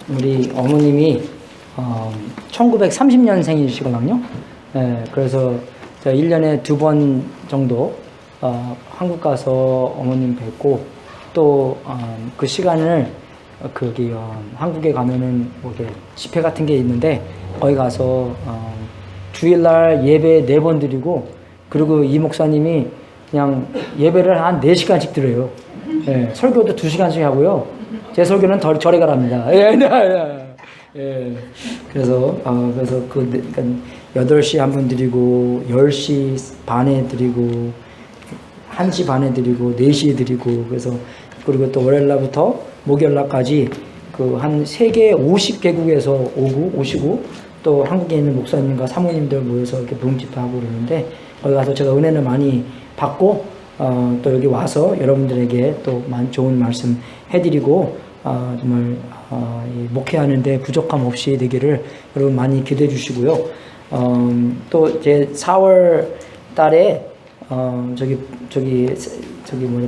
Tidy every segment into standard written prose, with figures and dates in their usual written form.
우리 어머님이 1930년생이시거든요. 그래서 제가 1년에 2번 정도 한국 가서 어머님 뵙고 또 그 시간을 거기 한국에 가면은 뭐 이렇게 집회 같은 게 있는데 거기 가서 주일날 예배 4번 드리고 그리고 이 목사님이 그냥 예배를 한 4시간씩 드려요. 설교도 2시간씩 하고요. 제 설교는 절에 가랍니다. 그래서 그러니까 8시 한 번 드리고 10시 반에 드리고 1시 반에 드리고 4시에 드리고 그래서 그리고 또 월요일날부터 목요일날까지 그 한 세계 50개국에서 오시고 또 한국에 있는 목사님과 사모님들 모여서 이렇게 부흥 집회하고 그러는데 거기 가서 제가 은혜를 많이 받고 또 여기 와서 여러분들에게 또 좋은 말씀 해드리고 정말 목회하는데 부족함 없이 되기를 여러분 많이 기도해 주시고요. 또 이제 4월 달에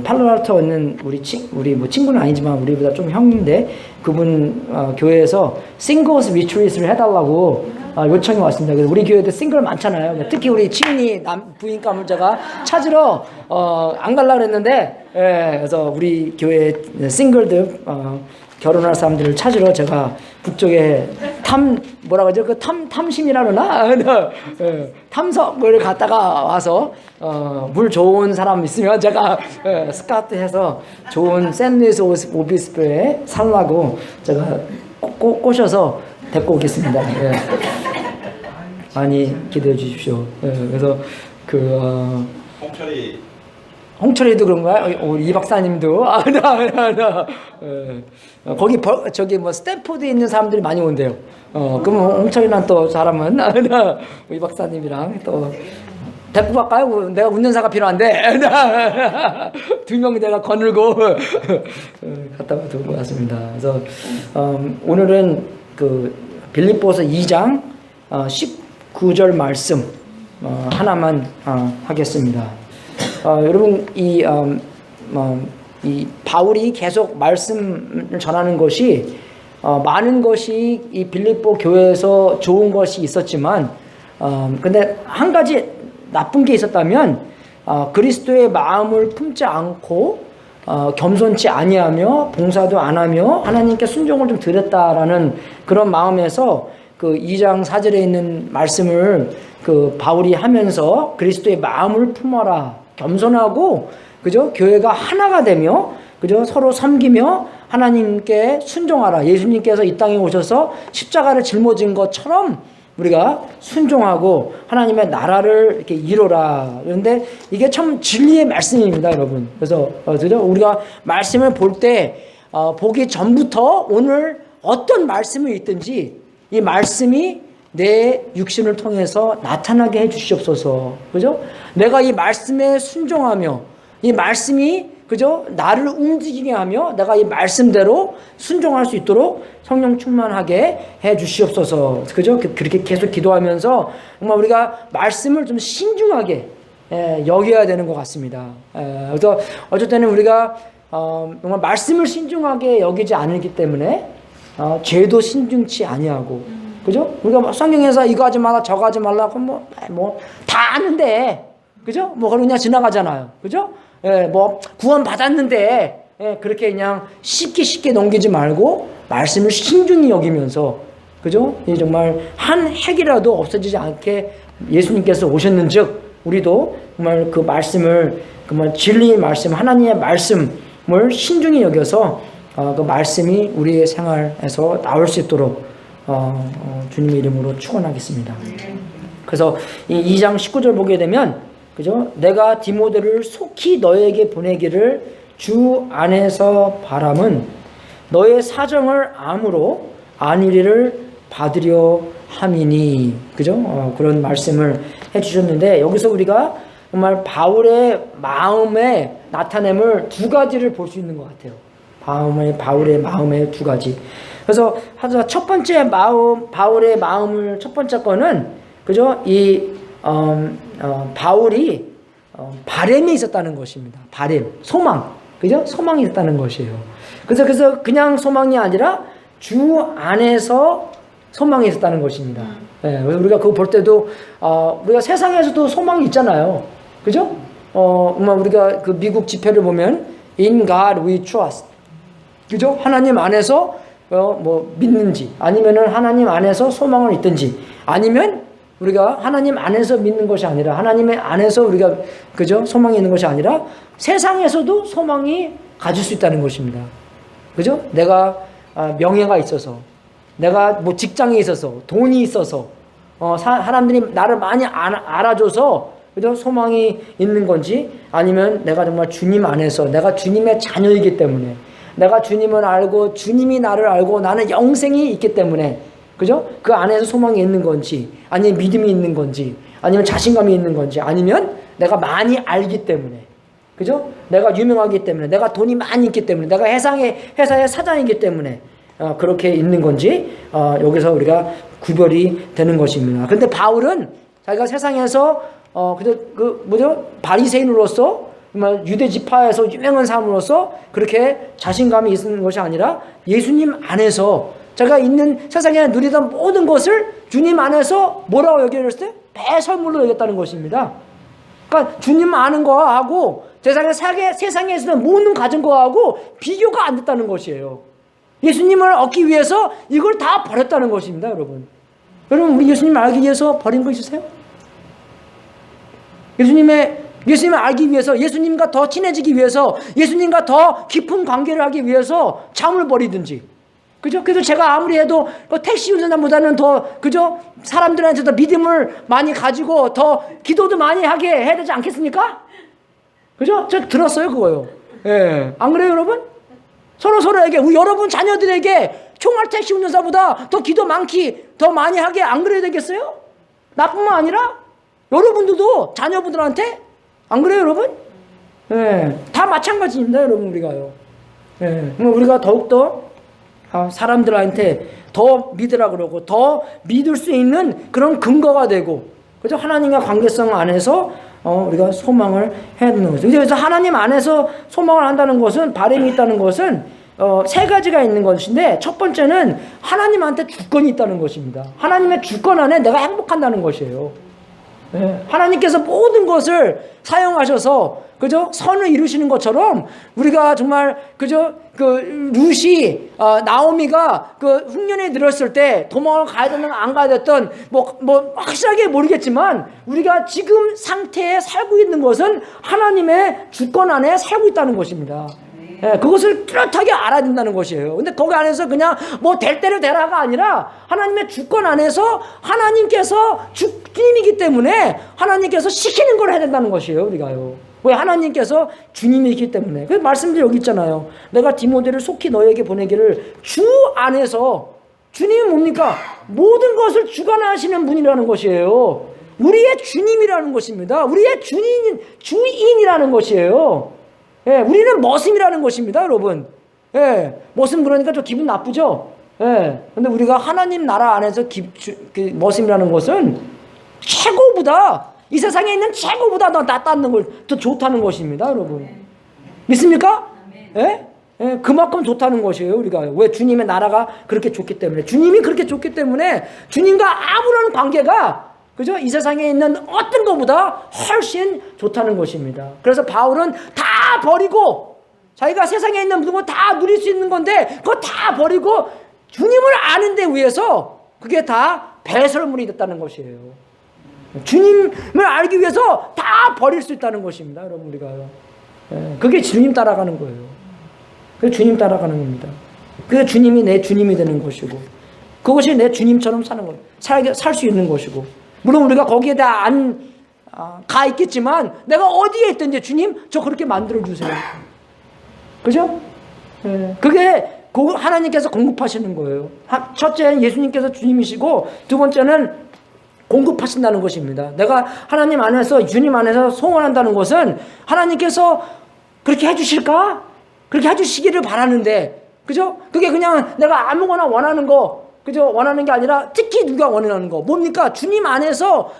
팔로알토 있는 우리 뭐 친구는 아니지만 우리보다 좀 형인데 그분 교회에서 싱글스 리트리트를 해달라고 요청이 왔습니다. 그래서 우리 교회도 싱글 많잖아요. 특히 우리 친이 부인 가물자가 찾으러 안 가려고 그랬는데 그래서 우리 교회 싱글들 결혼할 사람들을 찾으러 제가 북쪽에 탐심이라 그러나? 탐석을 갔다가 와서, 물 좋은 사람 있으면 제가, 스카우트해서 좋은 샌루이스 오비스프에 살라고 제가 꼬셔서 데리고 오겠습니다. 많이 기대해 주십시오. 그래서 홍철이도 그런가요? 이 박사님도 거기 저기 뭐 스탠포드에 있는 사람들이 많이 온대요. 그럼 홍철이랑 또 사람은 이 박사님이랑 또 데리고 갈까요? 내가 운전사가 필요한데 2명 내가 거느고 갔다 들고 왔습니다. 그래서 오늘은 그 빌립보서 2장 19절 말씀 하나만 하겠습니다. 여러분 이 바울이 계속 말씀을 전하는 것이 많은 것이 이 빌립보 교회에서 좋은 것이 있었지만 근데 한 가지 나쁜 게 있었다면 그리스도의 마음을 품지 않고 겸손치 아니하며 봉사도 안 하며 하나님께 순종을 좀 드렸다라는 그런 마음에서 그 2장 4절에 있는 말씀을 그 바울이 하면서 그리스도의 마음을 품어라. 겸손하고 그죠? 교회가 하나가 되며 그죠? 서로 섬기며 하나님께 순종하라. 예수님께서 이 땅에 오셔서 십자가를 짊어진 것처럼 우리가 순종하고 하나님의 나라를 이렇게 이루라. 그런데 이게 참 진리의 말씀입니다, 여러분. 그래서 우리가 말씀을 볼 때 보기 전부터 오늘 어떤 말씀이 있든지 이 말씀이 내 육신을 통해서 나타나게 해 주시옵소서. 그죠? 내가 이 말씀에 순종하며 이 말씀이 그죠? 나를 움직이게 하며 내가 이 말씀대로 순종할 수 있도록 성령 충만하게 해 주시옵소서. 그죠? 그렇게 계속 기도하면서 정말 우리가 말씀을 좀 신중하게 여겨야 되는 것 같습니다. 그래서 어쩔 때는 우리가 정말 말씀을 신중하게 여기지 않기 때문에 죄도 신중치 아니하고 그죠? 우리가 성경에서 이거 하지 말라 저거 하지 말라고 뭐 다 아는데 그죠? 뭐 그냥 지나가잖아요. 그죠? 뭐 구원 받았는데 그렇게 그냥 쉽게 넘기지 말고 말씀을 신중히 여기면서 그죠? 정말 한 핵이라도 없어지지 않게 예수님께서 오셨는즉 우리도 정말 그 말씀을 정말 진리의 말씀 하나님의 말씀을 신중히 여겨서 그 말씀이 우리의 생활에서 나올 수 있도록 주님의 이름으로 축원하겠습니다. 그래서 이 2장 19절 보게 되면 그죠? 내가 디모데를 속히 너에게 보내기를 주 안에서 바람은 너의 사정을 암으로 안위를 받으려 함이니 그죠? 그런 말씀을 해주셨는데 여기서 우리가 정말 바울의 마음의 나타냄을 두 가지를 볼 수 있는 것 같아요. 바울의 마음의 두 가지. 그래서 첫 번째 바울의 마음을 첫 번째 거는 그죠? 바울이 바램이 있었다는 것입니다. 바램, 소망, 그죠? 소망이 있다는 것이에요. 그래서 그냥 소망이 아니라 주 안에서 소망이 있었다는 것입니다. 예, 우리가 그거 볼 때도 우리가 세상에서도 소망이 있잖아요. 그죠? 우리가 그 미국 집회를 보면 In God we trust. 그죠? 하나님 안에서 믿는지, 아니면은 하나님 안에서 소망을 있든지, 아니면 우리가 하나님 안에서 믿는 것이 아니라 하나님의 안에서 우리가 그죠? 소망이 있는 것이 아니라 세상에서도 소망이 가질 수 있다는 것입니다. 그죠? 내가 명예가 있어서, 내가 뭐 직장에 있어서, 돈이 있어서, 사람들이 나를 많이 알아줘서 그죠? 소망이 있는 건지, 아니면 내가 정말 주님 안에서 내가 주님의 자녀이기 때문에, 내가 주님을 알고 주님이 나를 알고 나는 영생이 있기 때문에, 그죠? 그 안에서 소망이 있는 건지, 아니면 믿음이 있는 건지, 아니면 자신감이 있는 건지, 아니면 내가 많이 알기 때문에, 그죠? 내가 유명하기 때문에, 내가 돈이 많이 있기 때문에, 내가 회사의 사장이기 때문에 그렇게 있는 건지, 여기서 우리가 구별이 되는 것입니다. 근데 바울은 자기가 세상에서 바리새인으로서 유대 지파에서 유명한 사람으로서 그렇게 자신감이 있는 것이 아니라 예수님 안에서 제가 있는 세상에 누리던 모든 것을 주님 안에서 뭐라고 여겼을 때? 배설물로 여겼다는 것입니다. 그러니까 주님 아는 거하고 세상에서는 모든 가진 거하고 비교가 안 됐다는 것이에요. 예수님을 얻기 위해서 이걸 다 버렸다는 것입니다, 여러분. 여러분, 우리 예수님을 알기 위해서 버린 거 있으세요? 예수님을 알기 위해서, 예수님과 더 친해지기 위해서, 예수님과 더 깊은 관계를 하기 위해서 잠을 버리든지, 그죠? 그래서 제가 아무리 해도 택시 운전자보다는 더, 그죠? 사람들한테 더 믿음을 많이 가지고 더 기도도 많이 하게 해야 되지 않겠습니까? 그죠? 저 들었어요, 그거요. 예. 안 그래요, 여러분? 서로에게, 우리 여러분 자녀들에게 총알 택시 운전사보다 더 기도 더 많이 하게 안 그래야 되겠어요? 나뿐만 아니라 여러분들도 자녀분들한테 안 그래요, 여러분? 예. 다 마찬가지입니다, 여러분, 우리가요. 예. 우리가 더욱더 사람들한테 더 믿으라 그러고 더 믿을 수 있는 그런 근거가 되고, 그죠? 하나님과 관계성 안에서 우리가 소망을 해야 되는 거죠. 그래서 하나님 안에서 소망을 한다는 것은, 바람이 있다는 것은 세 가지가 있는 것인데, 첫 번째는 하나님한테 주권이 있다는 것입니다. 하나님의 주권 안에 내가 행복한다는 것이에요. 네. 하나님께서 모든 것을 사용하셔서, 그죠? 선을 이루시는 것처럼 우리가 정말, 그죠? 루시, 나오미가 흉년에 들었을 때 도망을 가야 되는 안 가야 됐던, 확실하게 모르겠지만, 우리가 지금 상태에 살고 있는 것은 하나님의 주권 안에 살고 있다는 것입니다. 예, 그것을 뚜렷하게 알아야 된다는 것이에요. 근데 거기 안에서 그냥 될 대로 되라가 아니라 하나님의 주권 안에서 하나님께서 주님이기 때문에 하나님께서 시키는 걸 해야 된다는 것이에요, 우리가요. 왜? 하나님께서 주님이기 때문에. 그 말씀도 여기 있잖아요. 내가 디모데를 속히 너에게 보내기를 주 안에서. 주님은 뭡니까? 모든 것을 주관하시는 분이라는 것이에요. 우리의 주님이라는 것입니다. 우리의 주인이라는 것이에요. 예, 우리는 머슴이라는 것입니다, 여러분. 예, 머슴 그러니까 좀 기분 나쁘죠? 예, 근데 우리가 하나님 나라 안에서 머슴이라는 것은 최고보다, 이 세상에 있는 최고보다 더 낫다는 걸, 더 좋다는 것입니다, 여러분. 믿습니까? 예? 예, 그만큼 좋다는 것이에요, 우리가. 왜? 주님의 나라가 그렇게 좋기 때문에. 주님이 그렇게 좋기 때문에 주님과 아무런 관계가, 그죠? 이 세상에 있는 어떤 것보다 훨씬 좋다는 것입니다. 그래서 바울은 다 버리고, 자기가 세상에 있는 모든 거 다 누릴 수 있는 건데 그거 다 버리고 주님을 아는 데 위해서 그게 다 배설물이 됐다는 것이에요. 주님을 알기 위해서 다 버릴 수 있다는 것입니다, 여러분, 우리가요. 그게 주님 따라가는 거예요. 그게 주님 따라가는 겁니다. 그게 주님이 내 주님이 되는 것이고, 그것이 내 주님처럼 사는 거예요. 살 수 있는 것이고, 물론 우리가 거기에 다 가 있겠지만, 내가 어디에 있든지 주님 저 그렇게 만들어 주세요. 그죠? 그게 하나님께서 공급하시는 거예요. 첫째는 예수님께서 주님이시고, 두 번째는 공급하신다는 것입니다. 내가 하나님 안에서, 주님 안에서 소원한다는 것은 하나님께서 그렇게 해주실까? 그렇게 해주시기를 바라는데, 그죠? 그게 그냥 내가 아무거나 원하는 거, 그죠? 원하는 게 아니라 특히 누가 원하는 거. 뭡니까? 주님 안에서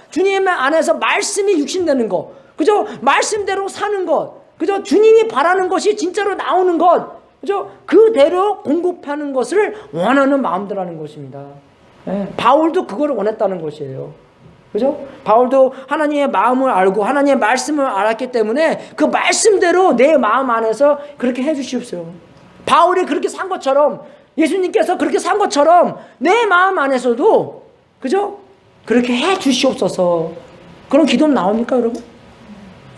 말씀이 육신되는 거. 그죠? 말씀대로 사는 것. 그죠? 주님이 바라는 것이 진짜로 나오는 것. 그죠? 그대로 공급하는 것을 원하는 마음들하는 것입니다. 예, 바울도 그걸 원했다는 것이에요. 그죠? 바울도 하나님의 마음을 알고 하나님의 말씀을 알았기 때문에 그 말씀대로 내 마음 안에서 그렇게 해 주시옵소서. 바울이 그렇게 산 것처럼, 예수님께서 그렇게 산 것처럼 내 마음 안에서도, 그죠? 그렇게 해 주시옵소서. 그런 기도 나옵니까, 여러분?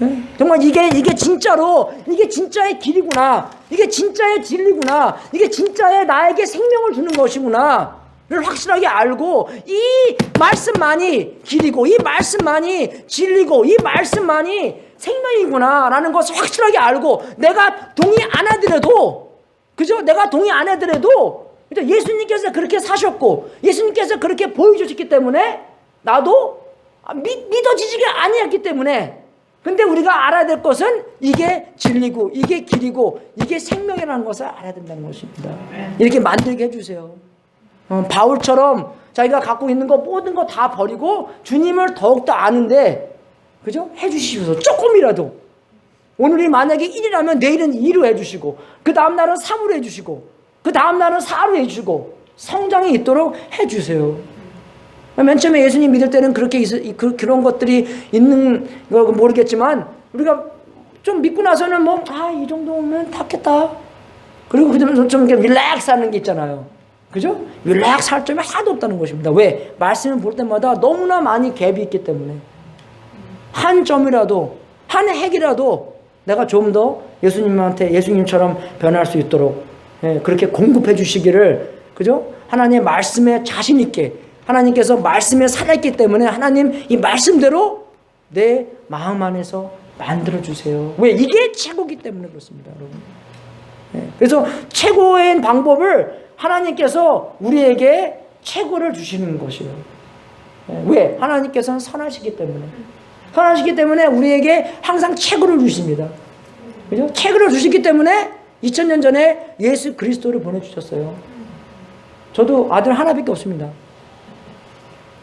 네? 정말 이게 진짜로, 이게 진짜의 길이구나, 이게 진짜의 진리구나, 이게 진짜의 나에게 생명을 주는 것이구나 를 확실하게 알고, 이 말씀만이 길이고 이 말씀만이 진리고 이 말씀만이 생명이구나 라는 것을 확실하게 알고, 내가 동의 안 하더라도, 그죠? 내가 동의 안 하더라도 예수님께서 그렇게 사셨고 예수님께서 그렇게 보여주셨기 때문에 나도 믿어지지가 아니었기 때문에, 근데 우리가 알아야 될 것은 이게 진리고 이게 길이고 이게 생명이라는 것을 알아야 된다는 것입니다. 이렇게 만들게 해주세요. 바울처럼 자기가 갖고 있는 거 모든 거 다 버리고 주님을 더욱더 아는데, 그죠? 해주시면서 조금이라도, 오늘이 만약에 1이라면 내일은 2로 해주시고 그 다음날은 3으로 해주시고 그 다음날은 4로 해주시고 성장이 있도록 해주세요. 맨 처음에 예수님 믿을 때는 그렇게 그런 것들이 있는 거 모르겠지만, 우리가 좀 믿고 나서는 뭐 이 정도면 닿겠다. 그리고 그다음에 좀 이렇게 릴렉스 하는 게 있잖아요. 그죠? 릴렉스 할 점이 하나도 없다는 것입니다. 왜? 말씀을 볼 때마다 너무나 많이 갭이 있기 때문에, 한 점이라도 한 핵이라도 내가 좀 더 예수님한테, 예수님처럼 변할 수 있도록, 그렇게 공급해 주시기를, 그죠? 하나님의 말씀에 자신 있게, 하나님께서 말씀에 살아있기 때문에 하나님 이 말씀대로 내 마음 안에서 만들어 주세요. 왜? 이게 최고기 때문에 그렇습니다, 여러분. 그래서 최고의 방법을 하나님께서 우리에게 최고를 주시는 것이에요. 왜? 하나님께서는 선하시기 때문에. 선하시기 때문에 우리에게 항상 최고를 주십니다. 그죠? 최고를 주시기 때문에 2000년 전에 예수 그리스도를 보내주셨어요. 저도 아들 하나밖에 없습니다.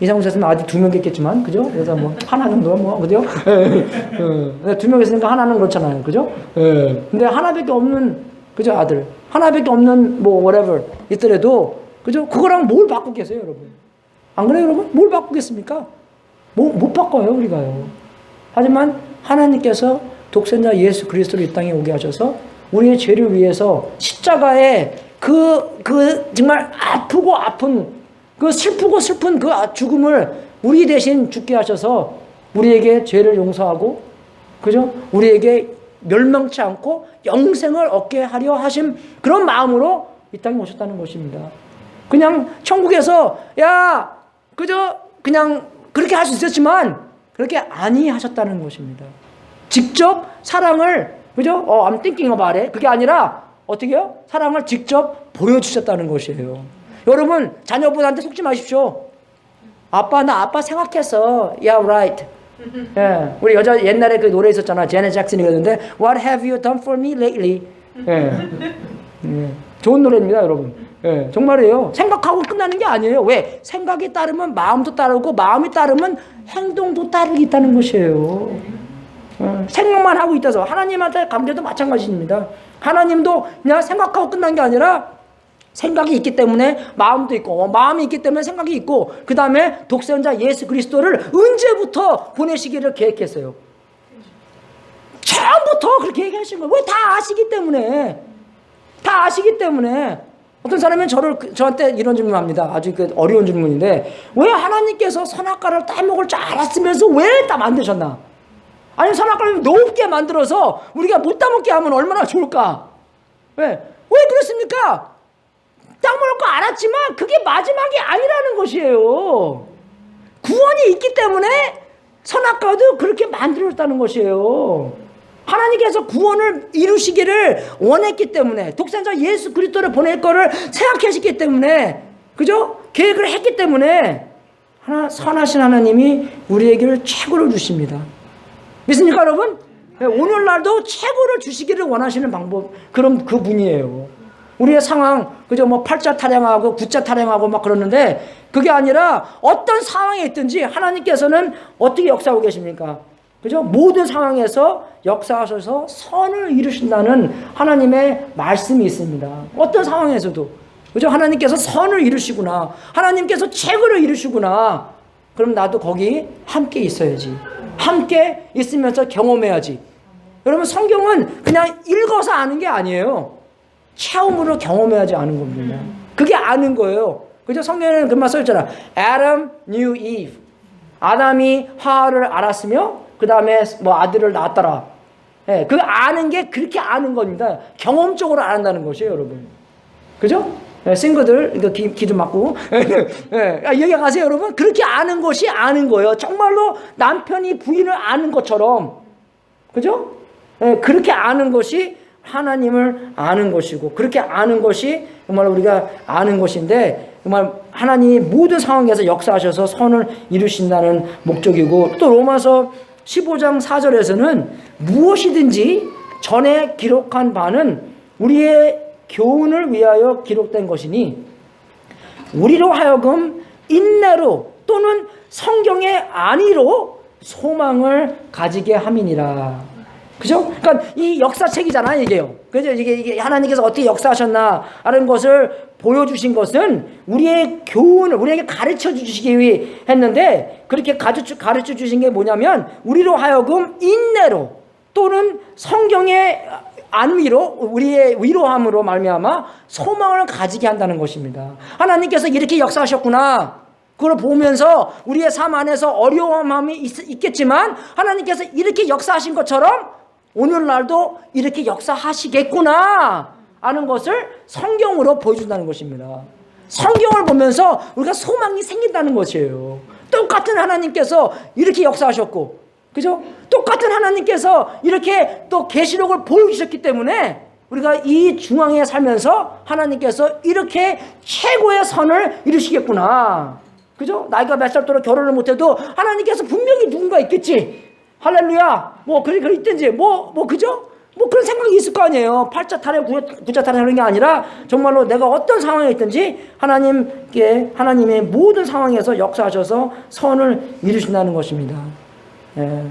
이상훈 선생님 아직 2명 있겠지만, 그죠? 그래서 뭐 하나 정도 뭐, 그죠? 2명 있으니까 하나는 그렇잖아요, 그죠? 근데 하나밖에 없는, 그죠? 아들 하나밖에 없는 뭐 whatever 있더라도, 그죠? 그거랑 뭘 바꾸고 계세요, 여러분? 안 그래요, 여러분? 뭘 바꾸겠습니까? 못 바꿔요, 우리가요. 하지만 하나님께서 독생자 예수 그리스도를 이 땅에 오게 하셔서 우리의 죄를 위해서 십자가에 그 정말 아프고 아픈, 그 슬프고 슬픈 그 죽음을 우리 대신 죽게 하셔서 우리에게 죄를 용서하고, 그죠? 우리에게 멸망치 않고 영생을 얻게 하려 하신 그런 마음으로 이 땅에 오셨다는 것입니다. 그냥 천국에서 그저 그냥 그렇게 할 수 있었지만 그렇게 아니하셨다는 것입니다. 직접 사랑을, 그죠? I'm thinking about it. 그게 아니라 어떻게요? 사랑을 직접 보여주셨다는 것이에요. 여러분, 자녀분한테 속지 마십시오. 나 아빠 생각했어. Yeah, right. 우리 여자 옛날에 그 노래 있었잖아. 제넷 잭슨이었는데 What have you done for me lately? 좋은 노래입니다, 여러분. 정말이에요. 생각하고 끝나는 게 아니에요. 왜? 생각이 따르면 마음도 따르고 마음이 따르면 행동도 따르게 있다는 것이에요. 생각만 하고 있다서 하나님한테 관계도 마찬가지입니다. 하나님도 그냥 생각하고 끝난 게 아니라 생각이 있기 때문에 마음도 있고, 마음이 있기 때문에 생각이 있고, 그 다음에 독생자 예수 그리스도를 언제부터 보내시기를 계획했어요? 처음부터 그렇게 얘기하신 거예요. 왜? 다 아시기 때문에. 다 아시기 때문에. 어떤 사람은 저한테 이런 질문을 합니다. 아주 어려운 질문인데, 왜 하나님께서 선악과를 따먹을 줄 알았으면서 왜 다 만드셨나? 아니, 선악과를 높게 만들어서 우리가 못 따먹게 하면 얼마나 좋을까? 왜 그렇습니까? 따먹을 거 알았지만 그게 마지막이 아니라는 것이에요. 구원이 있기 때문에 선악과도 그렇게 만들었다는 것이에요. 하나님께서 구원을 이루시기를 원했기 때문에, 독생자 예수 그리스도를 보낼 거를 생각하셨기 때문에, 그죠? 계획을 했기 때문에 선하신 하나님이 우리에게 최고를 주십니다. 믿습니까, 여러분? 오늘날도 최고를 주시기를 원하시는 방법, 그런 그 분이에요. 우리의 상황, 그죠? 뭐 8자 타령하고 9자 타령하고 막 그러는데, 그게 아니라 어떤 상황에 있든지 하나님께서는 어떻게 역사하고 계십니까? 그죠? 모든 상황에서 역사하셔서 선을 이루신다는 하나님의 말씀이 있습니다. 어떤 상황에서도. 그죠? 하나님께서 선을 이루시구나. 하나님께서 최고를 이루시구나. 그럼 나도 거기 함께 있어야지. 함께 있으면서 경험해야지. 여러분, 성경은 그냥 읽어서 아는 게 아니에요. 체험으로 경험해야지 아는 겁니다. 그게 아는 거예요. 그죠? 성경에는 그 말 써있잖아. Adam knew Eve. 아담이 하와를 알았으며 그 다음에 뭐 아들을 낳았더라. 예, 그 아는 게 그렇게 아는 겁니다. 경험적으로 안다는 것이에요, 여러분. 그죠? 예, 친구들 이거 귀 좀 막고 예, 여기 가세요, 여러분. 그렇게 아는 것이 아는 거예요. 정말로 남편이 부인을 아는 것처럼. 그죠? 예, 그렇게 아는 것이 하나님을 아는 것이고, 그렇게 아는 것이 정말 우리가 아는 것인데, 정말 하나님이 모든 상황에서 역사하셔서 선을 이루신다는 목적이고, 또 로마서 15장 4절에서는 무엇이든지 전에 기록한 바는 우리의 교훈을 위하여 기록된 것이니 우리로 하여금 인내로 또는 성경의 안위로 소망을 가지게 함이니라. 그죠? 그러니까 이 역사책이잖아, 이게요. 그죠? 이게 하나님께서 어떻게 역사하셨나 하는 것을 보여주신 것은 우리의 교훈을 우리에게 가르쳐 주시기 위해 했는데, 그렇게 가르쳐 주신 게 뭐냐면 우리로 하여금 인내로 또는 성경의 안위로, 우리의 위로함으로 말미암아 소망을 가지게 한다는 것입니다. 하나님께서 이렇게 역사하셨구나. 그걸 보면서 우리의 삶 안에서 어려움이 있겠지만 하나님께서 이렇게 역사하신 것처럼 오늘날도 이렇게 역사하시겠구나 하는 것을 성경으로 보여준다는 것입니다. 성경을 보면서 우리가 소망이 생긴다는 것이에요. 똑같은 하나님께서 이렇게 역사하셨고, 그죠? 똑같은 하나님께서 이렇게 또 계시록을 보여주셨기 때문에 우리가 이 중앙에 살면서 하나님께서 이렇게 최고의 선을 이루시겠구나. 그죠? 나이가 몇 살 또록 결혼을 못해도 하나님께서 분명히 누군가 있겠지. 할렐루야. 뭐, 그래 있든지. 그죠? 뭐 그런 생각이 있을 거 아니에요. 팔자 타래, 구자 타래 하는 게 아니라 정말로 내가 어떤 상황에 있든지 하나님의 모든 상황에서 역사하셔서 선을 이루신다는 것입니다. 예.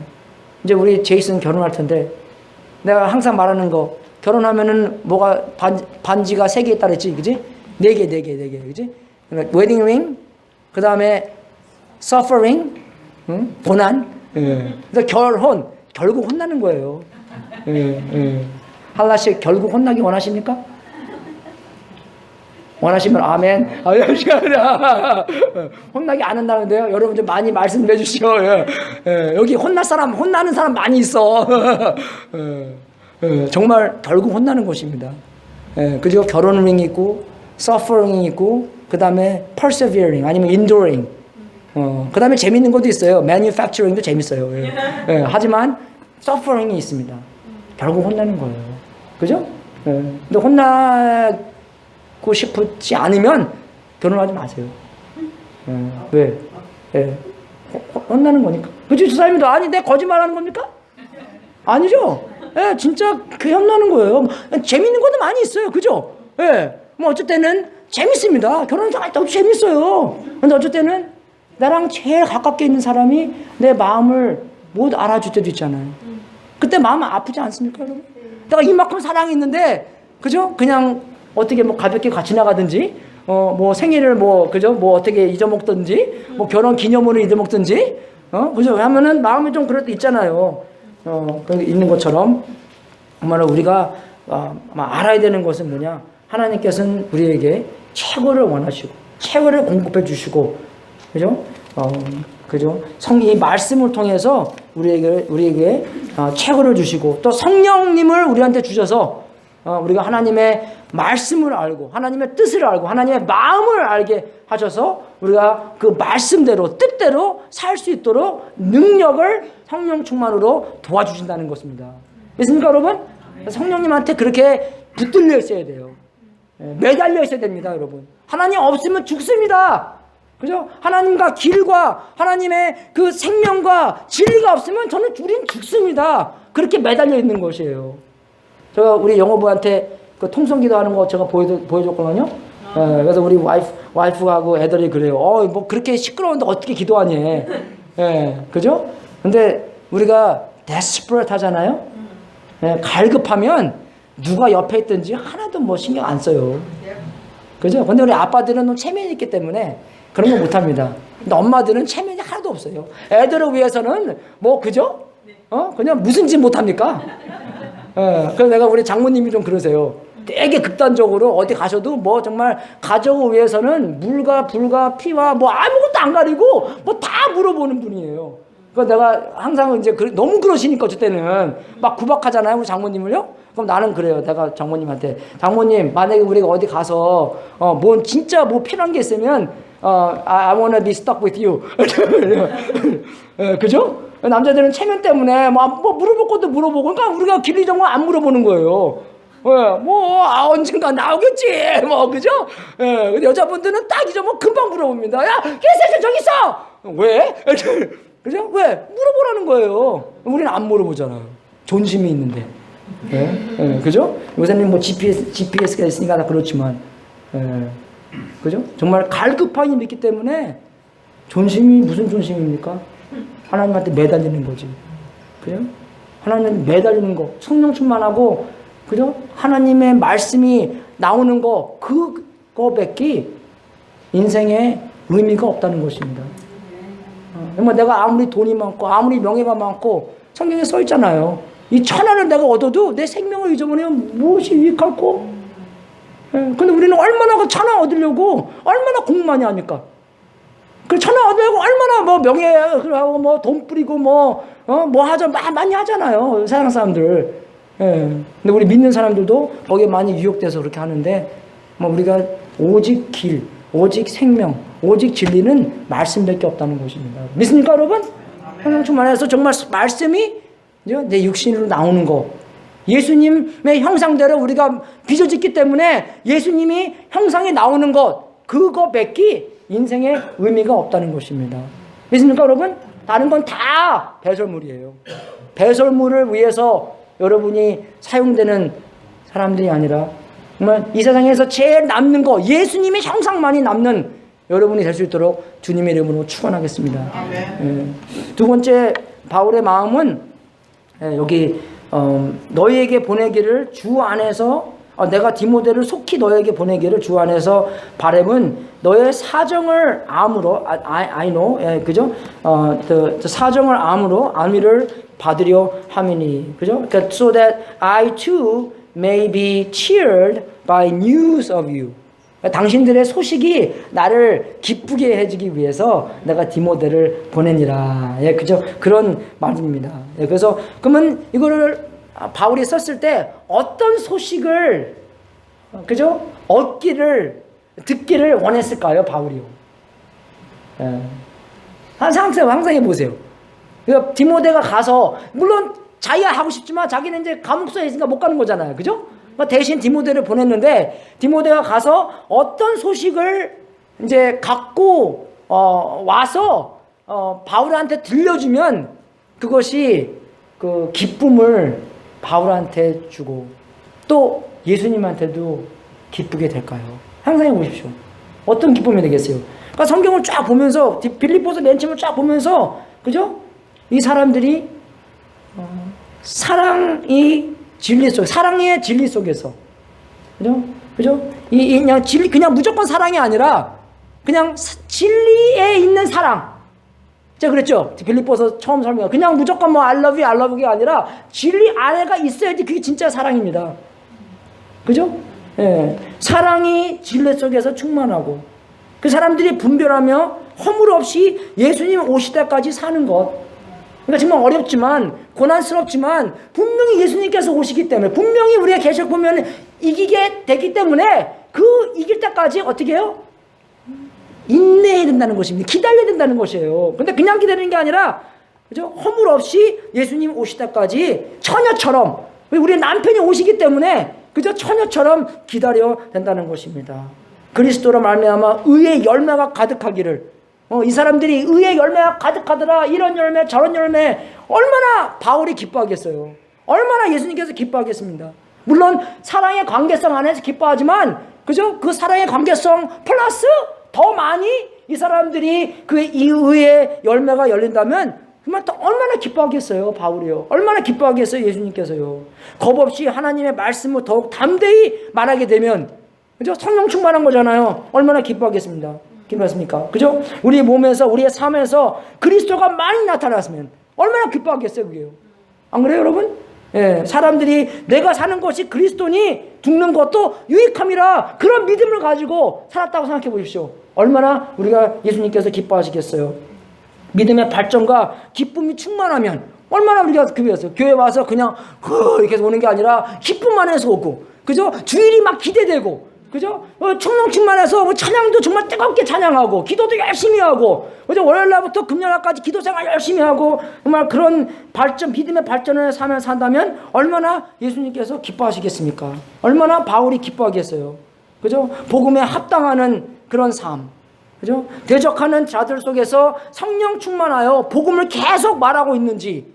이제 우리 제이슨 결혼할 텐데 내가 항상 말하는 거, 결혼하면은 뭐가 반지가 3개 있다 그랬지, 그지? 4개, 그지? 그러니까 웨딩 링, 그 다음에 서퍼링, 응? 고난. 예. 그래서 결국 혼나는 거예요. 예. 하나씩 결국 혼나기 원하십니까? 원하시면 아멘. 혼나기 안 한다는데요. 여러분 좀 많이 말씀해 주시오. 여기 혼나는 사람 많이 있어. 정말 결국 혼나는 것입니다. 그리고 결혼이 있고, suffering이 있고, 그 다음에 persevering 아니면 enduring. 그 다음에 재밌는 것도 있어요. manufacturing도 재밌어요. 하지만 suffering이 있습니다. 결국 혼나는 거예요. 그죠? 근데 혼나고 싶지 않으면 결혼하지 마세요. 왜? 혼나는 거니까. 그치? 주사님도 아니, 내 거짓말하는 겁니까? 아니죠? 진짜 그 혼나는 거예요. 재밌는 것도 많이 있어요. 그죠? 뭐 어쩔 때는 재밌습니다. 결혼할 때도 재밌어요. 근데 어쩔 때는 나랑 제일 가깝게 있는 사람이 내 마음을 못 알아줄 때도 있잖아요. 그때 마음 아프지 않습니까, 여러분? 내가 이만큼 사랑이 있는데, 그죠? 그냥 어떻게 뭐 가볍게 같이 나가든지, 뭐 생일을 그죠? 뭐 어떻게 잊어먹든지, 뭐 결혼 기념으로 잊어먹든지, 그죠? 하면은 마음이 좀 그럴 때 있잖아요. 있는 것처럼. 정말로 우리가 알아야 되는 것은 뭐냐? 하나님께서는 우리에게 최고를 원하시고, 최고를 공급해 주시고, 그죠? 그죠? 이 말씀을 통해서 우리에게 최고를 주시고, 또 성령님을 우리한테 주셔서 우리가 하나님의 말씀을 알고, 하나님의 뜻을 알고, 하나님의 마음을 알게 하셔서 우리가 그 말씀대로, 뜻대로 살 수 있도록 능력을 성령 충만으로 도와주신다는 것입니다. 됐습니까, 여러분? 성령님한테 그렇게 붙들려 있어야 돼요. 매달려 있어야 됩니다, 여러분. 하나님 없으면 죽습니다. 그죠? 하나님과 길과 하나님의 그 생명과 진리가 없으면 우린 죽습니다. 그렇게 매달려 있는 것이에요. 제가 우리 영어부한테 그 통성기도 하는 거 제가 보여줬거든요. 그래서 우리 와이프하고 애들이 그래요. 뭐 그렇게 시끄러운데 어떻게 기도하니? 그죠? 근데 우리가 desperate 하잖아요. 예, 갈급하면 누가 옆에 있든지 하나도 뭐 신경 안 써요. 그죠? 근데 우리 아빠들은 체면이 있기 때문에 그런 거 못합니다. 근데 엄마들은 체면이 하나도 없어요. 애들을 위해서는 뭐 그죠? 그냥 무슨 짓 못합니까? 그래서 내가 우리 장모님이 좀 그러세요. 되게 극단적으로 어디 가셔도 뭐 정말 가족을 위해서는 물과 불과 피와 뭐 아무것도 안 가리고 뭐 다 물어보는 분이에요. 그러니까 내가 항상 이제 너무 그러시니까 그때는 막 구박하잖아요, 우리 장모님을요. 그럼 나는 그래요. 내가 장모님한테 장모님 만약에 우리가 어디 가서 뭐 진짜 뭐 필요한 게 있으면 I wanna be stuck with you. 그죠? 남자들은 체면 때문에 뭐 물어볼 것도 물어보고 그러니까 우리가 길 잃어면 안 물어보는 거예요. 언젠가 나오겠지. 뭐 그죠? 여자분들은 딱 잊어면 금방 물어봅니다. 야, 개새끼 저기 있어. 왜? 그죠? 왜? 물어보라는 거예요. 우리는 안 물어보잖아요. 존심이 있는데. 그죠? 요새는 뭐 GPS가 있으니까 다 그렇지만, 그죠? 정말 갈급한 힘이 있기 때문에 존심이 무슨 존심입니까? 하나님한테 매달리는 거지. 그죠? 하나님한테 매달리는 거. 성령 충만하고, 그죠? 하나님의 말씀이 나오는 거, 그거밖에 인생에 의미가 없다는 것입니다. 정말 내가 아무리 돈이 많고 아무리 명예가 많고 성경에 써 있잖아요. 이 천하를 내가 얻어도 내 생명을 잊어버리면 무엇이 유익할꼬? 근데 우리는 얼마나 그 천하 얻으려고 얼마나 공부 많이 합니까? 그 천하 얻으려고 얼마나 뭐 명예하고 뭐 돈 뿌리고 뭐 많이 하잖아요. 세상 사람들. 근데 우리 믿는 사람들도 거기에 많이 유혹돼서 그렇게 하는데 뭐 우리가 오직 길, 오직 생명, 오직 진리는 말씀밖에 없다는 것입니다. 믿습니까, 여러분? 성령 충만해서 정말 말씀이 내 육신으로 나오는 거. 예수님의 형상대로 우리가 빚어졌기 때문에 예수님이 형상이 나오는 것, 그거밖에 인생에 의미가 없다는 것입니다. 믿습니까, 여러분? 다른 건 다 배설물이에요. 배설물을 위해서 여러분이 사용되는 사람들이 아니라 정말 이 세상에서 제일 남는 거, 예수님의 형상만이 남는 여러분이 될 수 있도록 주님의 이름으로 축원하겠습니다. 두 번째 바울의 마음은 여기 너희에게 보내기를 주 안에서 내가 디모데를 속히 너희에게 보내기를 주 안에서 바람은 너의 사정을 암으로 I know 그죠? 사정을 암으로 안위를 받으려 함이니 그죠? 그러니까 so that I too may be cheered by news of you. 당신들의 소식이 나를 기쁘게 해주기 위해서 내가 디모데를 보내니라. 그죠? 그런 말입니다. 그래서 그러면 이거를 바울이 썼을 때 어떤 소식을 그죠? 듣기를 원했을까요, 바울이요? 상상해 보세요. 그러니까 디모데가 가서 물론 자기가 하고 싶지만 자기는 이제 감옥소에 있으니까 못 가는 거잖아요. 그죠? 그러니까 대신 디모데를 보냈는데 디모데가 가서 어떤 소식을 이제 갖고 와서 바울한테 들려주면 그것이 그 기쁨을 바울한테 주고 또 예수님한테도 기쁘게 될까요? 상상해 보십시오. 어떤 기쁨이 되겠어요? 그러니까 성경을 쫙 보면서 빌립보서 맨 처음을 쫙 보면서 그죠? 이 사람들이 사랑의 진리 속에서 그죠? 그냥 진리 그냥 무조건 사랑이 아니라 그냥 진리에 있는 사랑. 제가 그랬죠. 빌립보서 처음 설명. 그냥 무조건 뭐 I love you가 아니라 진리 안에가 있어야지 그게 진짜 사랑입니다. 그죠? 사랑이 진리 속에서 충만하고 그 사람들이 분별하며 허물 없이 예수님 오실 때까지 사는 것. 그러니까 정말 어렵지만 고난스럽지만 분명히 예수님께서 오시기 때문에 분명히 우리가 계속 보면 이기게 되기 때문에 그 이길 때까지 어떻게 해요? 인내해야 된다는 것입니다. 기다려야 된다는 것이에요. 근데 그냥 기다리는 게 아니라 그죠? 허물 없이 예수님 오실 때까지 처녀처럼 우리 남편이 오시기 때문에 그죠? 처녀처럼 기다려야 된다는 것입니다. 그리스도로 말미암아 의의 열매가 가득하기를 이 사람들이 의의 열매가 가득하더라. 이런 열매 저런 열매 얼마나 바울이 기뻐하겠어요. 얼마나 예수님께서 기뻐하겠습니다. 물론 사랑의 관계성 안에서 기뻐하지만 그죠? 그 사랑의 관계성 플러스 더 많이 이 사람들이 이 의의 열매가 열린다면 정말 또 얼마나 기뻐하겠어요, 바울이요. 얼마나 기뻐하겠어요, 예수님께서요. 겁 없이 하나님의 말씀을 더욱 담대히 말하게 되면, 그죠? 성령 충만한 거잖아요. 얼마나 기뻐하겠습니다. 기뻐하십니까? 그죠? 우리 몸에서, 우리의 삶에서 그리스도가 많이 나타났으면 얼마나 기뻐하겠어요, 그게요. 안 그래요, 여러분? 예, 사람들이 내가 사는 것이 그리스도니 죽는 것도 유익함이라 그런 믿음을 가지고 살았다고 생각해 보십시오. 얼마나 우리가 예수님께서 기뻐하시겠어요. 믿음의 발전과 기쁨이 충만하면 얼마나 우리가 기쁘겠어요. 교회 와서 그냥 이렇게 해서 오는 게 아니라 기쁨만 해서 오고, 그죠? 주일이 막 기대되고, 그죠? 성령 충만해서 찬양도 정말 뜨겁게 찬양하고, 기도도 열심히 하고, 그죠? 월요일날부터 금요일날까지 기도 생활 열심히 하고, 정말 그런 발전, 믿음의 발전을 삶을 산다면 얼마나 예수님께서 기뻐하시겠습니까? 얼마나 바울이 기뻐하겠어요. 그죠? 복음에 합당하는 그런 삶. 그죠? 대적하는 자들 속에서 성령 충만하여 복음을 계속 말하고 있는지,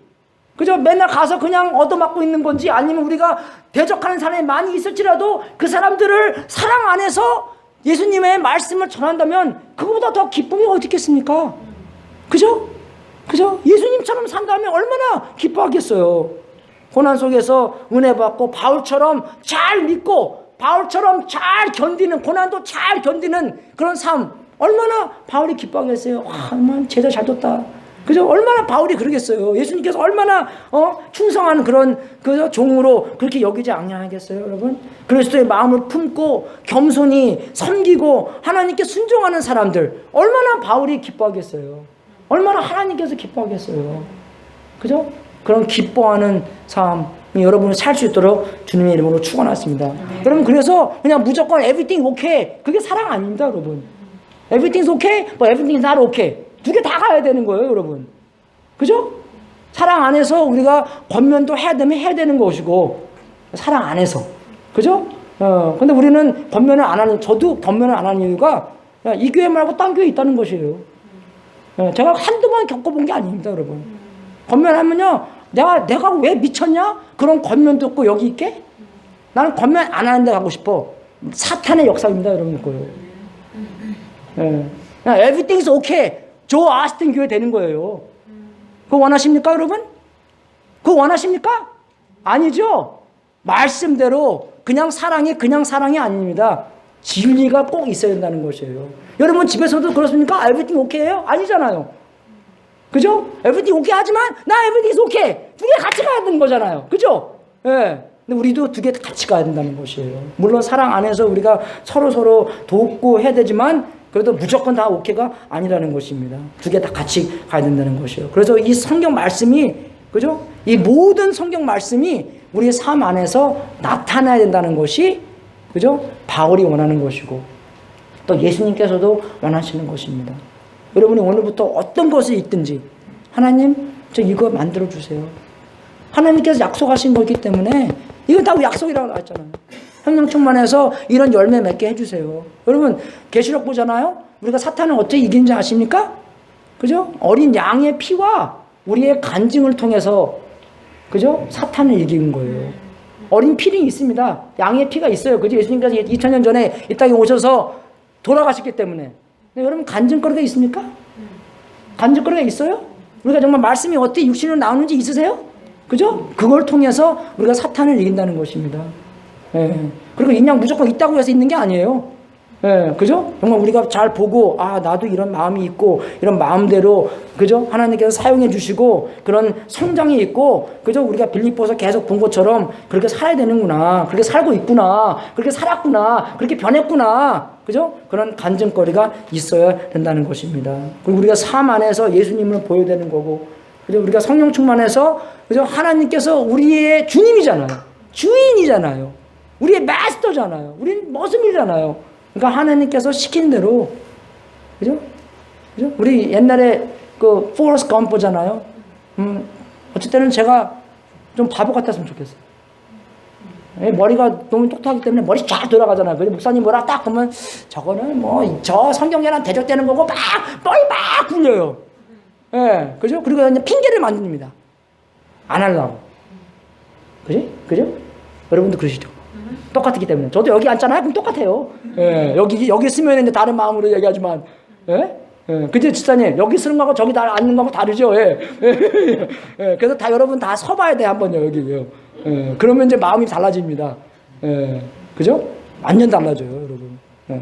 그죠? 맨날 가서 그냥 얻어맞고 있는 건지, 아니면 우리가 대적하는 사람이 많이 있을지라도 그 사람들을 사랑 안에서 예수님의 말씀을 전한다면 그거보다 더 기쁨이 어디 있겠습니까? 그죠? 그죠? 예수님처럼 산다면 얼마나 기뻐하겠어요. 고난 속에서 은혜 받고 바울처럼 잘 믿고 바울처럼 잘 견디는, 고난도 잘 견디는 그런 삶, 얼마나 바울이 기뻐하겠어요. 와, 정말 제자 잘 뒀다. 그죠? 얼마나 바울이 그러겠어요. 예수님께서 얼마나 충성한 그런 그 종으로 그렇게 여기지 않냐겠어요, 여러분? 그리스도의 마음을 품고 겸손히 섬기고 하나님께 순종하는 사람들, 얼마나 바울이 기뻐하겠어요. 얼마나 하나님께서 기뻐하겠어요. 그죠? 그런 기뻐하는 삶이 여러분이 살 수 있도록 주님의 이름으로 축원하십니다. 여러분, 그래서 그냥 무조건 everything okay, 그게 사랑 아닙니다, 여러분. everything's okay, but everything's not okay. 두 개 다 가야 되는 거예요, 여러분. 그죠? 사랑 안에서 우리가 권면도 해야 되면 해야 되는 것이고, 사랑 안에서. 그죠? 근데 우리는 권면을 안 하는, 저도 권면을 안 하는 이유가 이 교회 말고 딴 교회 있다는 것이에요. 제가 한두 번 겪어본 게 아닙니다, 여러분. 권면하면요, 내가 왜 미쳤냐? 그런 권면 듣고 여기 있게? 나는 권면 안 하는 데 가고 싶어. 사탄의 역사입니다, 여러분. Everything's okay. 조 아스틴 교회 되는 거예요. 그거 원하십니까, 여러분? 그거 원하십니까? 아니죠. 말씀대로 그냥 사랑이 아닙니다. 진리가 꼭 있어야 된다는 것이에요. 여러분 집에서도 그렇습니까? Everything okay예요? 아니잖아요. 그죠? Everything okay 하지만 나 everything is okay. 두 개 같이 가야 되는 거잖아요. 그죠? 예. 근데 우리도 두 개 같이 가야 된다는 것이에요. 물론 사랑 안에서 우리가 서로 돕고 해야 되지만 그래도 무조건 다 오케이가 아니라는 것입니다. 두 개 다 같이 가야 된다는 것이에요. 그래서 이 성경 말씀이, 그죠? 이 모든 성경 말씀이 우리의 삶 안에서 나타나야 된다는 것이, 그죠? 바울이 원하는 것이고, 또 예수님께서도 원하시는 것입니다. 여러분이 오늘부터 어떤 것이 있든지, 하나님, 저 이거 만들어주세요. 하나님께서 약속하신 거기 때문에, 이건 다 약속이라고 나왔잖아요. 성령 충만해서 이런 열매 맺게 해주세요. 여러분, 계시록 보잖아요. 우리가 사탄을 어떻게 이긴지 아십니까? 그죠? 어린 양의 피와 우리의 간증을 통해서, 그죠? 사탄을 이기는 거예요. 어린 피는 있습니다. 양의 피가 있어요. 그죠? 예수님께서 2000년 전에 이 땅에 오셔서 돌아가셨기 때문에. 근데 여러분, 간증거리가 있습니까? 간증거리가 있어요? 우리가 정말 말씀이 어떻게 육신으로 나오는지 있으세요? 그죠? 그걸 통해서 우리가 사탄을 이긴다는 것입니다. 예. 그리고 인양 무조건 있다고 해서 있는 게 아니에요. 예. 그죠? 정말 우리가 잘 보고, 아, 나도 이런 마음이 있고, 이런 마음대로, 그죠? 하나님께서 사용해 주시고, 그런 성장이 있고, 그죠? 우리가 빌립보서 계속 본 것처럼 그렇게 살아야 되는구나. 그렇게 살고 있구나. 그렇게 살았구나. 그렇게 변했구나. 그죠? 그런 간증거리가 있어야 된다는 것입니다. 그리고 우리가 삶 안에서 예수님을 보여야 되는 거고, 그죠? 우리가 성령 충만해서, 그죠? 하나님께서 우리의 주님이잖아요. 주인이잖아요. 우리의 마스터잖아요. 우리는 머슴이잖아요. 그러니까 하나님께서 시킨 대로, 그죠? 그죠? 우리 옛날에 그 포레스트 검 보잖아요. 어쩔 때는 제가 좀 바보 같았으면 좋겠어요. 머리가 너무 똑똑하기 때문에 머리 쫙 돌아가잖아요. 그래서 목사님 뭐라 딱 보면 저거는 뭐 저 성경에랑 대적되는 거고 막 머리 막 굴려요. 예, 그죠? 그리고 이제 핑계를 만듭니다. 안 하려고. 그지? 그죠? 여러분도 그러시죠? 똑같기 때문에. 저도 여기 앉잖아요. 그럼 똑같아요. 예, 여기 쓰면 이제 다른 마음으로 얘기하지만, 예? 그죠, 집사님? 여기 쓰는 거하고 저기 다 앉는 거하고 다르죠? 예. 예. 그래서 다 여러분 다 서봐야 돼, 한번요, 여기요. 예. 그러면 이제 마음이 달라집니다. 예. 그죠? 완전 달라져요, 여러분. 예.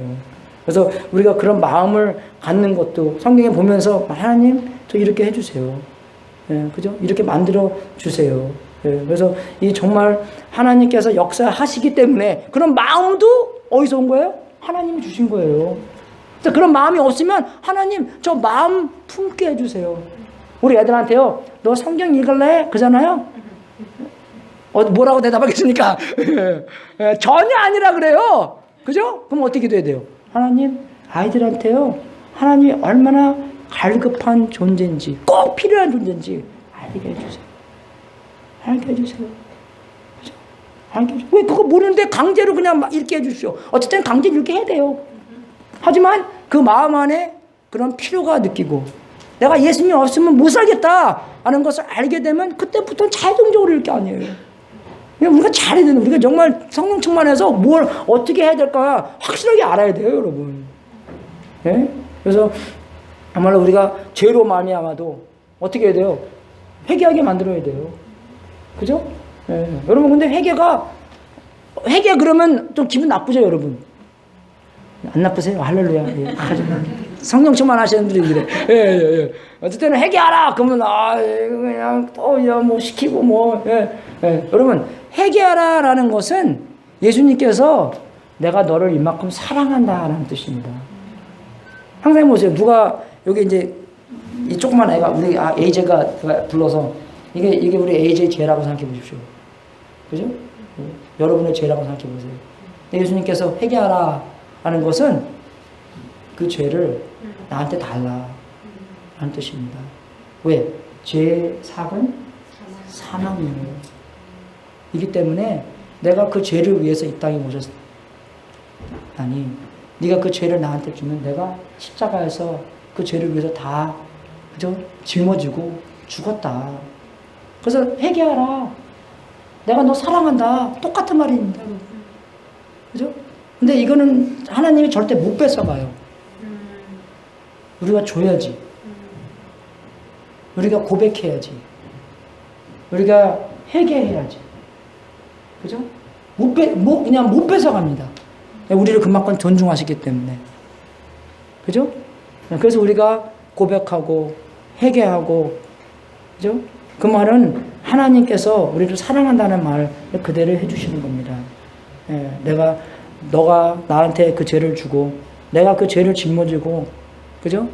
그래서 우리가 그런 마음을 갖는 것도 성경에 보면서 하나님, 저 이렇게 해주세요. 예. 그죠? 이렇게 만들어 주세요. 예. 그래서 이 정말 하나님께서 역사하시기 때문에 그런 마음도 어디서 온 거예요? 하나님이 주신 거예요. 그런 마음이 없으면 하나님 저 마음 품게 해주세요. 우리 애들한테요, 너 성경 읽을래? 그잖아요. 뭐라고 대답하겠습니까? 전혀 아니라 그래요. 그죠? 그럼 어떻게 돼야 돼요? 하나님, 아이들한테요, 하나님이 얼마나 갈급한 존재인지, 꼭 필요한 존재인지 알게 해주세요. 알게 해주세요. 그죠? 알게 해주세요. 왜 그거 모르는데 강제로 그냥 막 읽게 해주시오. 어쨌든 강제로 읽게 해야 돼요. 하지만 그 마음 안에 그런 필요가 느끼고 내가 예수님이 없으면 못 살겠다 하는 것을 알게 되면 그때부터는 자동적으로 읽게 아니에요. 우리가 잘해야 되는, 우리가 정말 성령 충만해서 뭘 어떻게 해야 될까 확실하게 알아야 돼요, 여러분. 예? 그래서 정말로 우리가 죄로 말미암아도 어떻게 해야 돼요? 회개하게 만들어야 돼요. 그죠? 예. 여러분, 근데 회개 그러면 좀 기분 나쁘죠, 여러분? 안 나쁘세요? 할렐루야. 예. 성령 충만하시는 분들이 그래. 예. 어쨌든 회개하라. 그러면 그냥 또 뭐 시키고 뭐. 예. 여러분, 회개하라라는 것은 예수님께서 내가 너를 이만큼 사랑한다라는 뜻입니다. 항상 보세요. 누가 여기 이제 이 조그만 애가 우리 AJ가 불러서 이게 우리 AJ 죄라고 생각해 보십시오. 그죠? 여러분의 죄라고 생각해 보세요. 예수님께서 회개하라 하는 것은 그 죄를 나한테 달라 라는 뜻입니다. 왜? 죄의 삭은 사망이에요. 이기 때문에 내가 그 죄를 위해서 이 땅에 오셨다니 네가 그 죄를 나한테 주면 내가 십자가에서 그 죄를 위해서 다 그죠? 짊어지고 죽었다. 그래서 회개하라. 내가 너 사랑한다. 똑같은 말입니다. 그죠? 근데 이거는 하나님이 절대 못 뺏어가요. 우리가 줘야지. 우리가 고백해야지. 우리가 회개해야지. 그죠? 그냥 못 뺏어갑니다. 우리를 그만큼 존중하시기 때문에. 그죠? 그래서 우리가 고백하고 회개하고, 그죠? 그 말은 하나님께서 우리를 사랑한다는 말 그대로 해주시는 겁니다. 너가 나한테 그 죄를 주고, 내가 그 죄를 짊어지고, 그죠?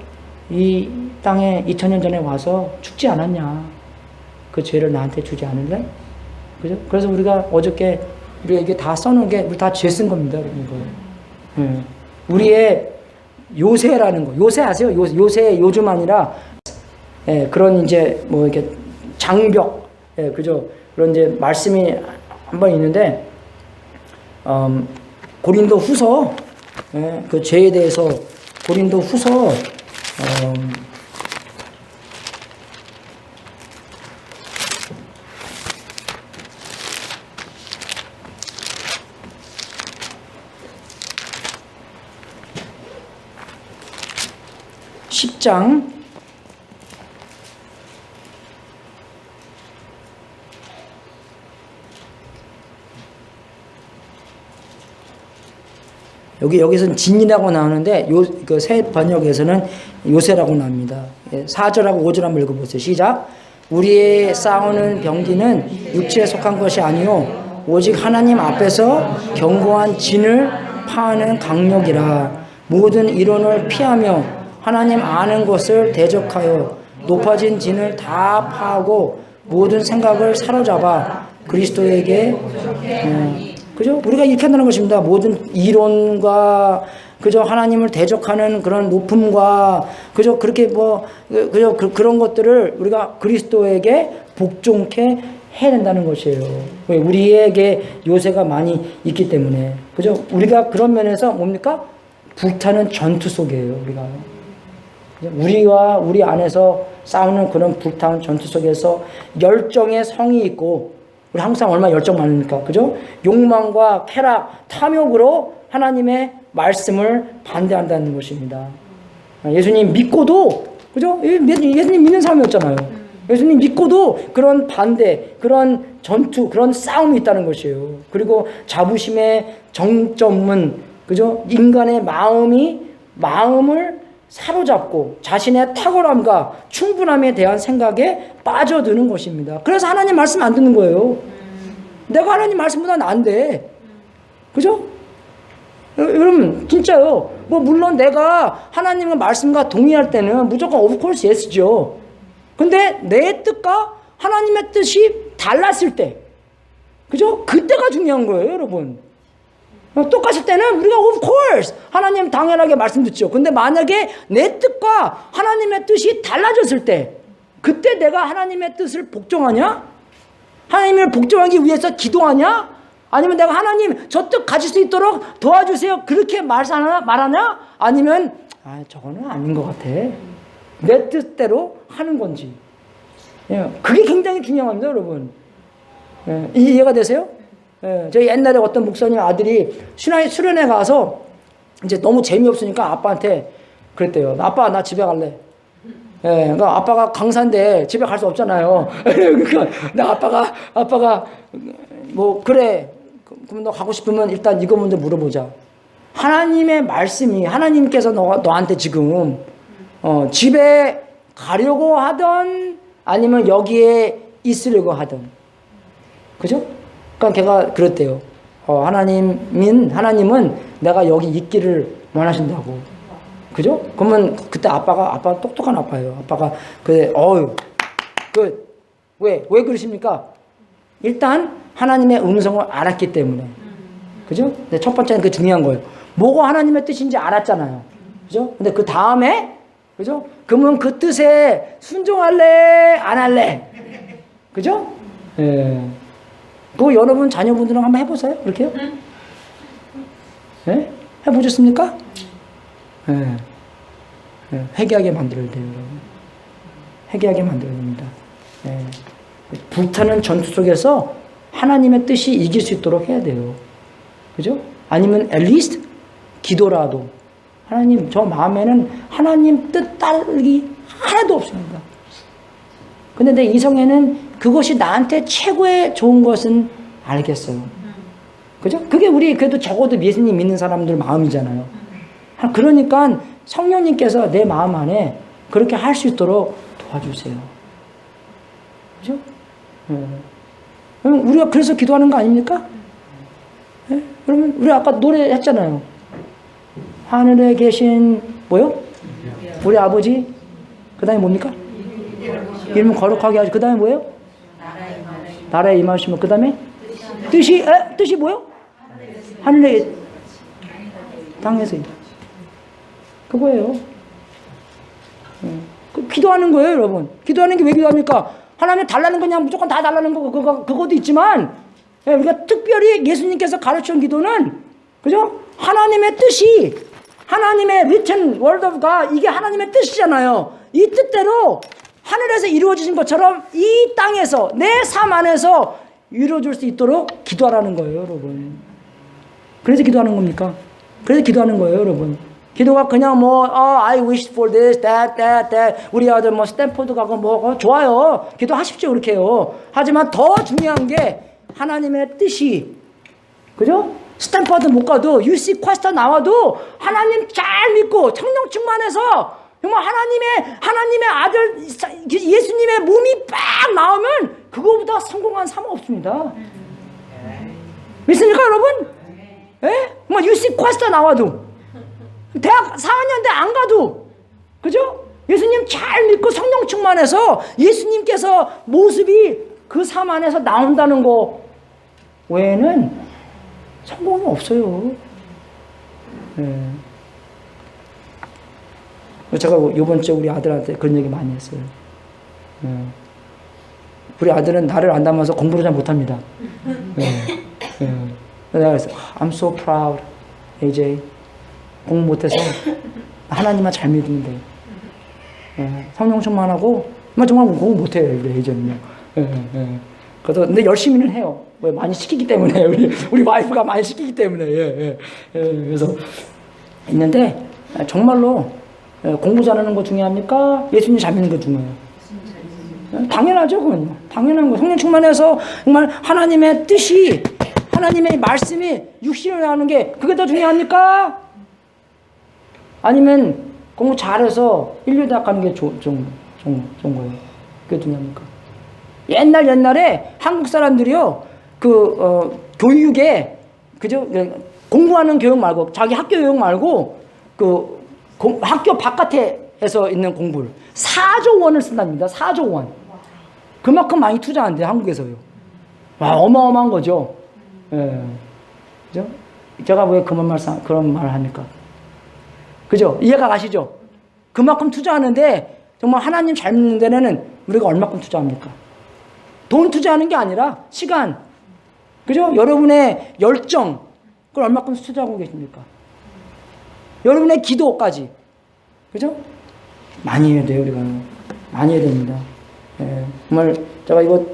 이 땅에 2000년 전에 와서 죽지 않았냐? 그 죄를 나한테 주지 않을래? 그죠? 그래서 우리가 어저께 우리가 이게 다 써놓은 게 우리 다 죄 쓴 겁니다, 이거. 우리의 요새라는 거, 요새 아세요? 요새 요즘 아니라 그런 이제 뭐 이렇게 장벽, 그죠? 그런 이제 말씀이 한 번 있는데 고린도 후서 그 죄에 대해서 고린도 후서 10장 여기서는 진이라고 나오는데 그 새 번역에서는 요새라고 나옵니다. 4절하고 5절 한번 읽어보세요. 시작. 우리의 싸우는 병기는 육체에 속한 것이 아니요 오직 하나님 앞에서 견고한 진을 파하는 강력이라. 모든 이론을 피하며 하나님 아는 것을 대적하여 높아진 진을 다 파하고 모든 생각을 사로잡아 그리스도에게 그죠? 우리가 이렇게 한다는 것입니다. 모든 이론과 그저 하나님을 대적하는 그런 높음과 그저 그렇게 그저 그런 것들을 우리가 그리스도에게 복종케 해야 된다는 것이에요. 왜? 우리에게 요새가 많이 있기 때문에. 그죠? 우리가 그런 면에서 뭡니까? 불타는 전투 속이에요, 우리가. 우리와 우리 안에서 싸우는 그런 불타는 전투 속에서 열정의 성이 있고, 우리 항상 얼마나 열정 많으니까, 그죠? 욕망과 쾌락, 탐욕으로 하나님의 말씀을 반대한다는 것입니다. 예수님 믿고도, 그죠? 예수님 믿는 사람이었잖아요. 예수님 믿고도 그런 반대, 그런 전투, 그런 싸움이 있다는 것이에요. 그리고 자부심의 정점은, 그죠? 인간의 마음을 사로잡고 자신의 탁월함과 충분함에 대한 생각에 빠져드는 것입니다. 그래서 하나님 말씀 안 듣는 거예요. 내가 하나님 말씀보다 나은데, 그죠? 여러분 진짜요. 뭐 물론 내가 하나님의 말씀과 동의할 때는 무조건 of course yes죠. 근데 내 뜻과 하나님의 뜻이 달랐을 때, 그죠? 그때가 중요한 거예요, 여러분. 똑같을 때는 우리가 of course 하나님 당연하게 말씀 듣죠. 근데 만약에 내 뜻과 하나님의 뜻이 달라졌을 때, 그때 내가 하나님의 뜻을 복종하냐? 하나님을 복종하기 위해서 기도하냐? 아니면 내가 하나님 저 뜻 가질 수 있도록 도와주세요, 그렇게 말하냐? 아니면 저거는 아닌 것 같아, 내 뜻대로 하는 건지. 그게 굉장히 중요합니다, 여러분. 이해가 되세요? 저희 옛날에 어떤 목사님 아들이 수련회 가서 이제 너무 재미없으니까 아빠한테 그랬대요. 아빠, 나 집에 갈래. 그러니까 아빠가 강사인데 집에 갈 수 없잖아요. 그러니까 아빠가 뭐 그래, 그럼 너 가고 싶으면 일단 이거 먼저 물어보자. 하나님의 말씀이, 하나님께서 너한테 지금 집에 가려고 하던 아니면 여기에 있으려고 하던, 그죠? 그러니까 걔가 그랬대요. 하나님은 내가 여기 있기를 원하신다고. 그죠? 그러면 그때 아빠 똑똑한 아빠예요. 아빠가 왜 그러십니까? 일단 하나님의 음성을 알았기 때문에. 그죠? 근데 첫 번째는 그 중요한 거예요. 뭐가 하나님의 뜻인지 알았잖아요. 그죠? 근데 그 다음에, 그죠? 그러면 그 뜻에 순종할래? 안 할래? 그죠? 그거 여러분 자녀분들랑 한번 해보세요. 그렇게요? 해보셨습니까? 회개하게 만들어야 돼요, 여러분. 회개하게 만들어야 됩니다. 불타는 전투 속에서 하나님의 뜻이 이길 수 있도록 해야 돼요. 그죠? 아니면 at least 기도라도, 하나님, 저 마음에는 하나님 뜻 따르기 하나도 없습니다. 근데 내 이성에는 그것이 나한테 최고의 좋은 것은 알겠어요. 그죠? 그게 우리 그래도 적어도 예수님 믿는 사람들 마음이잖아요. 그러니까 성령님께서 내 마음 안에 그렇게 할 수 있도록 도와주세요. 그죠? 우리가 그래서 기도하는 거 아닙니까? 그러면 우리 아까 노래했잖아요. 하늘에 계신 뭐요? 우리 아버지. 그 다음에 뭡니까? 이름은 거룩하게 하시. 그 다음에 뭐예요? 나라에 임하시면. 그 다음에 뜻이 뭐요? 하늘에 땅에서. 그거예요. 기도하는 거예요, 여러분. 기도하는 게 왜 기도합니까? 하나님 달라는 거 그냥 무조건 다 달라는 거 그것도 있지만, 우리가 특별히 예수님께서 가르쳐준 기도는, 그죠? 하나님의 뜻이, 하나님의 written word of God, 이게 하나님의 뜻이잖아요. 이 뜻대로 하늘에서 이루어지신 것처럼 이 땅에서, 내 삶 안에서 이루어질 수 있도록 기도하라는 거예요, 여러분. 그래서 기도하는 겁니까? 그래서 기도하는 거예요, 여러분. 기도가 그냥 I wish for this, that. 우리 아들 스탠포드 가고 좋아요. 기도하십시오, 그렇게요. 하지만 더 중요한 게 하나님의 뜻이, 그죠? 스탠포드 못 가도 UC 퀘스터 나와도 하나님 잘 믿고 성령 충만해서 정말 하나님의 아들 예수님의 몸이 빡 나오면 그거보다 성공한 삶은 없습니다. 믿습니까, 여러분? 뭐 UC 퀘스터 나와도, 대학 4학년대 안 가도, 그죠? 예수님 잘 믿고 성령 충만해서 예수님께서 모습이 그 삶 안에서 나온다는 거 외에는 성공이 없어요. 제가 이번 주에 우리 아들한테 그런 얘기 많이 했어요. 우리 아들은 나를 안 닮아서 공부를 잘 못합니다. 내가 그래서 I'm so proud, AJ. 공부 못해서 하나님만 잘 믿으면 돼. 성령 충만하고 정말 공부 못해요, 우리 AJ는요. 근데 열심히는 해요. 왜? 많이 시키기 때문에. 우리 와이프가 많이 시키기 때문에. 그래서 있는데 정말로 공부 잘하는 거 중요합니까? 예수님 잘 믿는 거 중요해요. 당연하죠, 그건. 당연한 거. 성령 충만해서 정말 하나님의 뜻이, 하나님의 말씀이 육신을 하는 게 그게 더 중요합니까? 아니면 공부 잘해서 인류대학 가는 게 좋은 거예요. 그게 중요합니까? 옛날에 한국 사람들이요, 교육에, 그죠? 공부하는 교육 말고, 자기 학교 교육 말고, 학교 바깥에서 있는 공부를 4조 원을 쓴답니다. 4조 원. 그만큼 많이 투자한대요, 한국에서요. 와, 어마어마한 거죠. 예. 그죠? 제가 왜 그런 말을 합니까? 그죠? 이해가 가시죠? 그만큼 투자하는데, 정말 하나님 잘 믿는 데는 우리가 얼마큼 투자합니까? 돈 투자하는 게 아니라 시간, 그죠? 여러분의 열정, 그걸 얼마큼 투자하고 계십니까? 여러분의 기도까지, 그죠? 많이 해야 돼요, 우리가. 많이 해야 됩니다. 예, 정말 제가 이거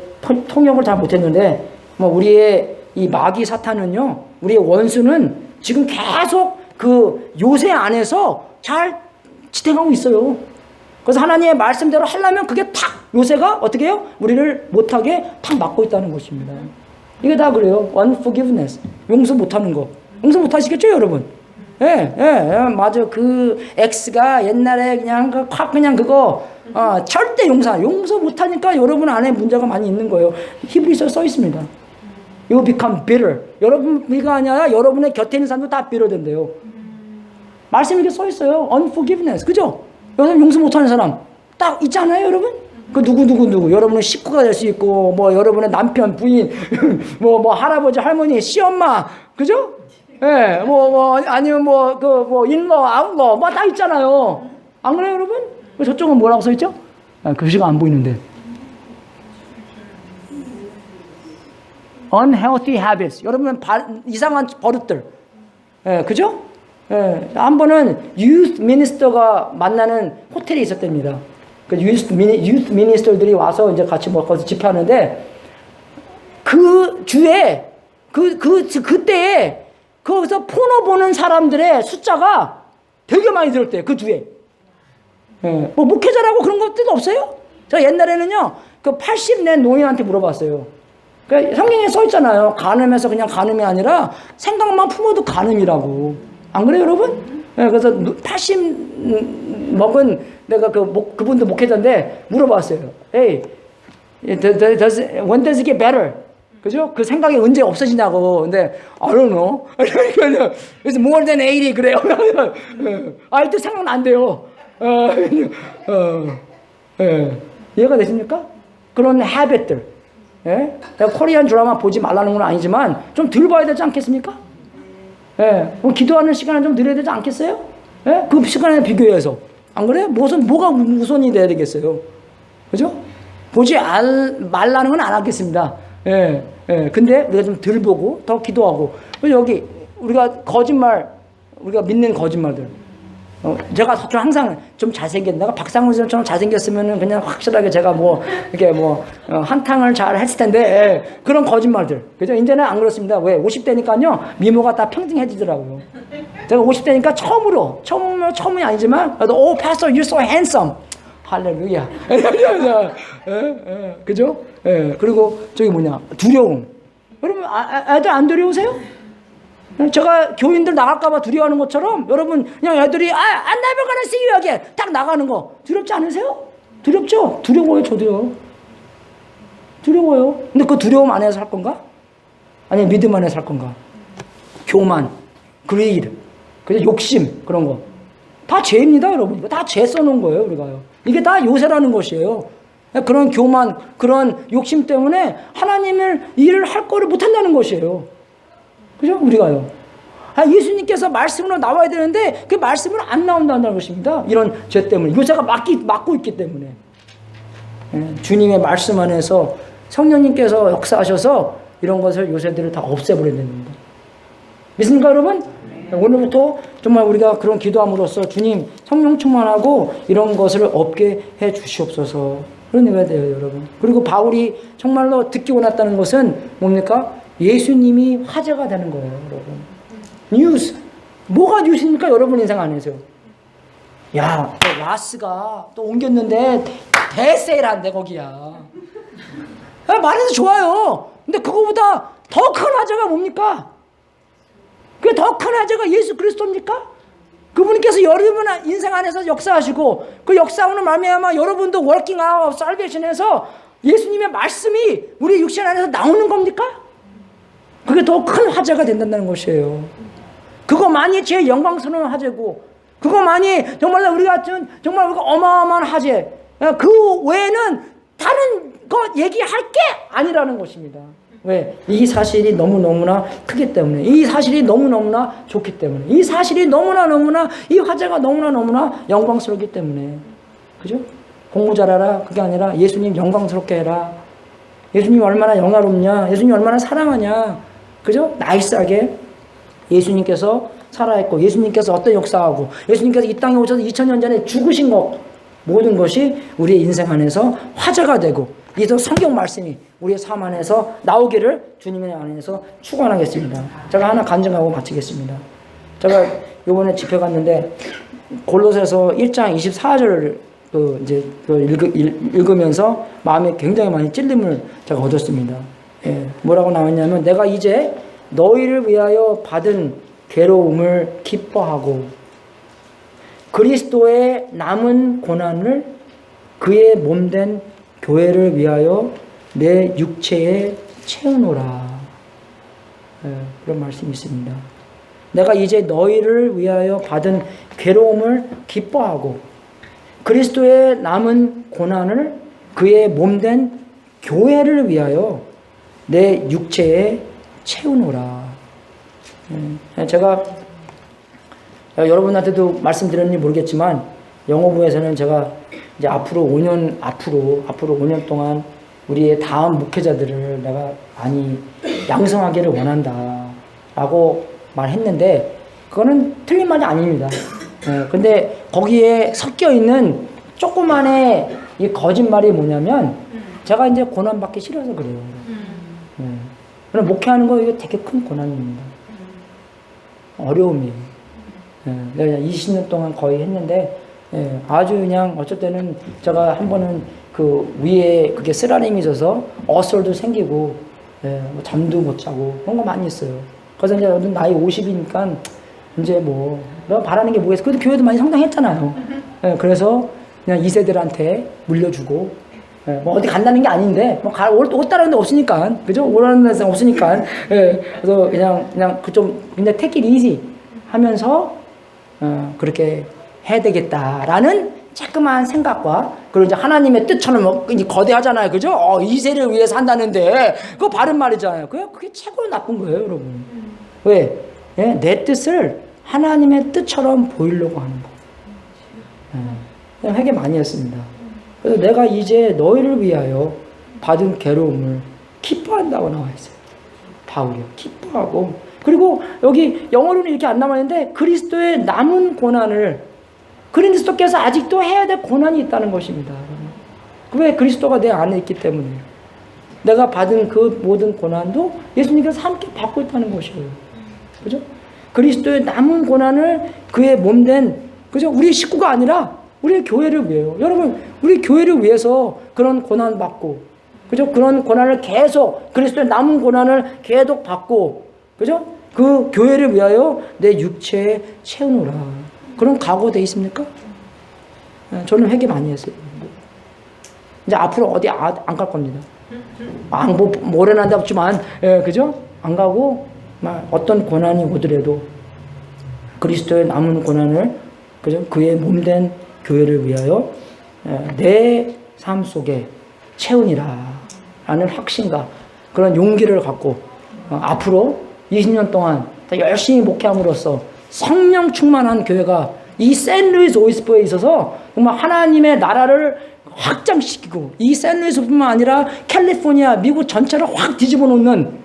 통역을 잘 못했는데, 우리의 이 마귀 사탄은요, 우리의 원수는 지금 계속 그 요새 안에서 잘 지탱하고 있어요. 그래서 하나님의 말씀대로 하려면 그게 탁 요새가 어떻게 해요? 우리를 못하게 탁 막고 있다는 것입니다. 이게 다 그래요. unforgiveness. 용서 못하는 거. 용서 못하시겠죠, 여러분? 예, 맞아. 그 X가 옛날에 그냥 그거 절대 용서 못하니까 여러분 안에 문제가 많이 있는 거예요. 히브리서에 써 있습니다. You become bitter. 여러분이가 아니라 여러분의 곁에 있는 사람도 다 bitter 된대요. 말씀이 이렇게 써 있어요. unforgiveness. 그죠? 여러분 용서 못하는 사람 딱 있잖아요, 여러분? 그 누구 여러분은 식구가 될 수 있고, 여러분의 남편, 부인, 할아버지, 할머니, 시엄마, 그죠? 예, 아니면 인러, 아웃러, 다 있잖아요. 안 그래요, 여러분? 저쪽은 뭐라고 써 있죠? 글씨가 안 보이는데. unhealthy habits. 여러분, 이상한 버릇들. 예, 그죠? 예, 한 번은 youth minister가 만나는 호텔이 있었답니다. 그 youth minister들이 와서 이제 같이 거기서 집회하는데, 그 주에, 그때에, 거기서 포노 보는 사람들의 숫자가 되게 많이 들었대요, 그 주에. 예, 목회자라고 그런 것도 없어요? 제가 옛날에는요, 80내 노인한테 물어봤어요. 성경에 써 있잖아요. 간음해서 그냥 간음이 아니라 생각만 품어도 간음이라고. 안 그래요, 여러분? 예, 그래서 80 먹은 내가 그분도 목회자인데 물어봤어요. Hey, when does it get better? 그죠? 그 생각이 언제 없어지냐고. 근데, I don't know. It's more than 80, 그래요. 이때 생각은 안 돼요. 이해가 되십니까? 그런 habit들. 예? 코리안 드라마 보지 말라는 건 아니지만, 좀 덜 봐야 되지 않겠습니까? 예. 기도하는 시간을 좀 늘려야 되지 않겠어요? 예? 그 시간에 비교해서. 안 그래? 뭐가 우선이 돼야 되겠어요? 그죠? 보지 말라는 건 안 하겠습니다. 예, 근데 우리가 좀 덜 보고 더 기도하고. 여기 우리가 믿는 거짓말들. 제가 항상 좀 내가 박상훈 선생님처럼 잘생겼으면은 그냥 확실하게 제가 한탕을 잘 했을 텐데, 그런 거짓말들. 그죠? 이제는 안 그렇습니다. 왜? 50대니까요, 미모가 다 평등해지더라고요. 제가 50대니까 처음이 아니지만, 그래도, Pastor, you're so handsome. 할렐루야. 그죠? 그리고 두려움. 여러분, 애들 안 두려우세요? 제가 교인들 나갈까봐 두려워하는 것처럼, 여러분, 그냥 애들이, I'm never gonna see you again. 딱 나가는 거. 두렵지 않으세요? 두렵죠? 두려워요, 저도요. 두려워요. 근데 그 두려움 안에서 살 건가? 아니면 믿음 안에서 살 건가? 교만, greed, 욕심, 그런 거. 다 죄입니다, 여러분. 이거 다 죄 써놓은 거예요, 우리가요. 이게 다 요새라는 것이에요. 그런 교만, 그런 욕심 때문에 하나님을 일을 할 거를 못한다는 것이에요. 그죠? 우리가요. 예수님께서 말씀으로 나와야 되는데 그 말씀으로 안 나온다는 것입니다. 이런 죄 때문에. 요새가 막고 있기 때문에. 주님의 말씀 안에서 성령님께서 역사하셔서 이런 것을 요새들을 다 없애버려야 됩니다. 믿습니까, 여러분? 오늘부터 정말 우리가 그런 기도함으로써 주님 성령 충만하고 이런 것을 없게 해 주시옵소서. 그런 얘기가 돼요, 여러분. 그리고 바울이 정말로 듣기 원했다는 것은 뭡니까? 예수님이 화제가 되는 거예요, 여러분. 뉴스. 뭐가 뉴스입니까, 여러분 인생 안에서? 야, 또 라스가 또 옮겼는데 대세일한데 거기야. 말해도 좋아요. 근데 그거보다 더 큰 화제가 뭡니까? 그 더 큰 화제가 예수 그리스도입니까? 그분께서 여러분 인생 안에서 역사하시고 그 역사하는 말미암아 여러분도 워킹 아웃 살베이션에서 예수님의 말씀이 우리 육신 안에서 나오는 겁니까? 그게 더 큰 화제가 된다는 것이에요. 그거만이 제일 영광스러운 화제고, 그거만이 정말 우리가 어마어마한 화제. 그 외에는 다른 거 얘기할 게 아니라는 것입니다. 왜? 이 사실이 너무너무나 크기 때문에, 이 사실이 너무너무나 좋기 때문에, 이 사실이 너무나 이 화제가 너무나 영광스럽기 때문에. 그죠? 공부 잘하라. 그게 아니라 예수님 영광스럽게 해라. 예수님 얼마나 영화롭냐. 예수님 얼마나 사랑하냐. 그죠? 나이스하게 예수님께서 살아있고, 예수님께서 어떤 역사하고, 예수님께서 이 땅에 오셔서 2000년 전에 죽으신 것, 모든 것이 우리의 인생 안에서 화제가 되고, 이도 성경 말씀이 우리의 삶 안에서 나오기를 주님의 안에서 축원하겠습니다. 제가 하나 간증하고 마치겠습니다. 제가 이번에 집회 갔는데 골로새서 1장 24절을 읽으면서 마음에 굉장히 많이 찔림을 제가 얻었습니다. 예, 뭐라고 나왔냐면, 내가 이제 너희를 위하여 받은 괴로움을 기뻐하고 그리스도의 남은 고난을 그의 몸된 교회를 위하여 내 육체에 채우노라. 예, 그런 말씀이 있습니다. 내가 이제 너희를 위하여 받은 괴로움을 기뻐하고 그리스도의 남은 고난을 그의 몸된 교회를 위하여 내 육체에 채우노라. 제가 여러분한테도 말씀드렸는지 모르겠지만, 영어부에서는 제가 이제 앞으로 5년 동안 우리의 다음 목회자들을 내가 많이 양성하기를 원한다라고 말했는데, 그거는 틀린 말이 아닙니다. 근데 거기에 섞여 있는 조그만의 이 거짓말이 뭐냐면, 제가 이제 고난받기 싫어서 그래요. 그럼 목회하는 거 이게 되게 큰 고난입니다. 어려움이에요. 내가 20년 동안 거의 했는데, 아주 그냥 어쩔 때는 제가 한 번은 그 위에 그게 쓰라림이 있어서 어설도 생기고, 잠도 못 자고 그런 거 많이 있어요. 그래서 이제 나이 50이니까 이제 뭐 내가 바라는 게 뭐겠어. 그래도 교회도 많이 성장했잖아요. 그래서 그냥 2세들한테 물려주고, 뭐 어디 간다는 게 아닌데, 뭐 옷 따르는 데 없으니까, 그죠? 오라는 데서 없으니까, 그래서 그냥 그 좀 굉장히 take it easy 하면서 그렇게 해야 되겠다라는 자그마한 생각과, 그리고 이제 하나님의 뜻처럼 뭐 거대하잖아요, 그죠? 2세를 위해서 한다는데 그거 바른 말이잖아요. 그게 최고 나쁜 거예요, 여러분. 왜? 내 뜻을 하나님의 뜻처럼 보이려고 하는 거. 그냥 회개 많이 했습니다. 그래서 내가 이제 너희를 위하여 받은 괴로움을 기뻐한다고 나와 있어요. 바울이요. 기뻐하고. 그리고 여기 영어로는 이렇게 안 나와있는데, 그리스도의 남은 고난을, 그리스도께서 아직도 해야 될 고난이 있다는 것입니다. 왜? 그리스도가 내 안에 있기 때문에. 내가 받은 그 모든 고난도 예수님께서 함께 받고 있다는 것이에요. 그죠? 그리스도의 남은 고난을 그의 몸된, 그죠? 우리 식구가 아니라 우리 교회를 위해요. 여러분, 우리 교회를 위해서 그런 고난 받고, 그죠? 그런 고난을 계속, 그리스도의 남은 고난을 계속 받고, 그죠? 그 교회를 위하여 내 육체에 채우노라. 그런 각오되어 있습니까? 저는 회개 많이 했어요. 이제 앞으로 어디 안 갈 겁니다. 모래난데 없지만, 그죠? 안 가고, 어떤 고난이 오더라도 그리스도의 남은 고난을, 그죠? 그의 몸된 교회를 위하여 내 삶 속에 채우니라 라는 확신과 그런 용기를 갖고 앞으로 20년 동안 열심히 목회함으로써 성령 충만한 교회가 이 샌루이스 오비스포에 있어서 정말 하나님의 나라를 확장시키고, 이 샌루이스뿐만 아니라 캘리포니아, 미국 전체를 확 뒤집어 놓는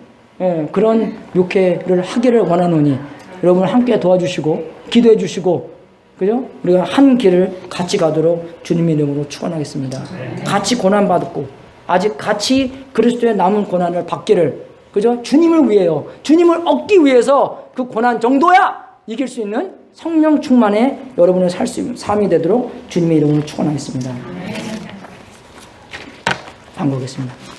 그런 목회를 하기를 원하노니, 여러분 함께 도와주시고 기도해 주시고, 그죠? 우리가 한 길을 같이 가도록 주님의 이름으로 축원하겠습니다. 같이 고난 받고, 아직 같이 그리스도의 남은 고난을 받기를, 그죠? 주님을 위해요. 주님을 얻기 위해서 그 고난 정도야 이길 수 있는 성령 충만에 여러분의 삶이 되도록 주님의 이름으로 축원하겠습니다. 반갑겠습니다.